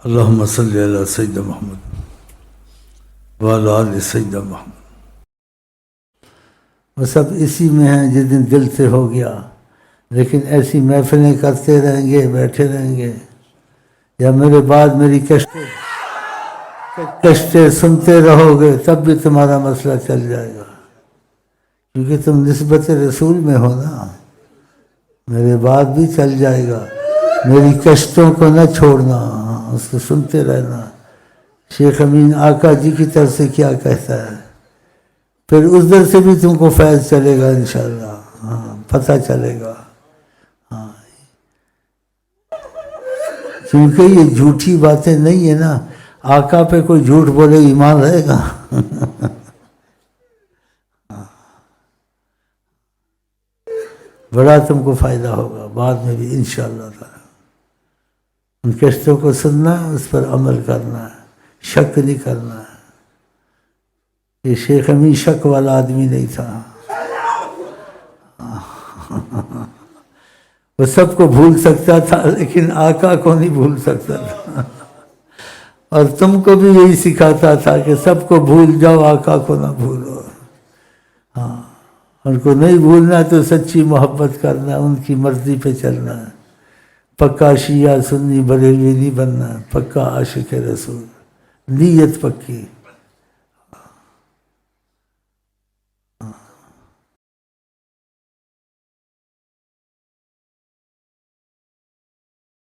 اللہم صلی علی سیدنا محمد وعلی آل سیدنا محمد۔ وہ سب اسی میں ہیں جس دن دل سے ہو گیا، لیکن ایسی محفلیں کرتے رہیں گے، بیٹھے رہیں گے، یا میرے بعد میری کشتے سنتے رہو گے، تب بھی تمہارا مسئلہ چل جائے گا، کیونکہ تم نسبت رسول میں ہو نا۔ میرے بعد بھی چل جائے گا، میری کشتوں کو نہ چھوڑنا، اس کو سنتے رہنا۔ شیخ امین آقا جی کی طرف سے کیا کہتا ہے، پھر اس در سے بھی تم کو فیض چلے گا انشاءاللہ، ہاں پتہ چلے گا۔ ہاں کیونکہ یہ جھوٹی باتیں نہیں ہے نا، آقا پہ کوئی جھوٹ بولے ایمان رہے گا؟ بڑا تم کو فائدہ ہوگا بعد میں بھی انشاءاللہ تعالی۔ ان کشتوں کو سننا ہے، اس پر عمل کرنا ہے، شک نہیں کرنا ہے۔ یہ شیخ امین شک والا آدمی نہیں تھا، وہ سب کو بھول سکتا تھا لیکن آقا کو نہیں بھول سکتا تھا، اور تم کو بھی یہی سکھاتا تھا کہ سب کو بھول جاؤ، آقا کو نہ بھولو۔ ہاں ان کو نہیں بھولنا تو سچی محبت کرنا، ان کی مرضی پہ چلنا ہے۔ پکا شیعہ سنی بریلوی نہیں بننا، پکا عاشق رسول، نیت پکی۔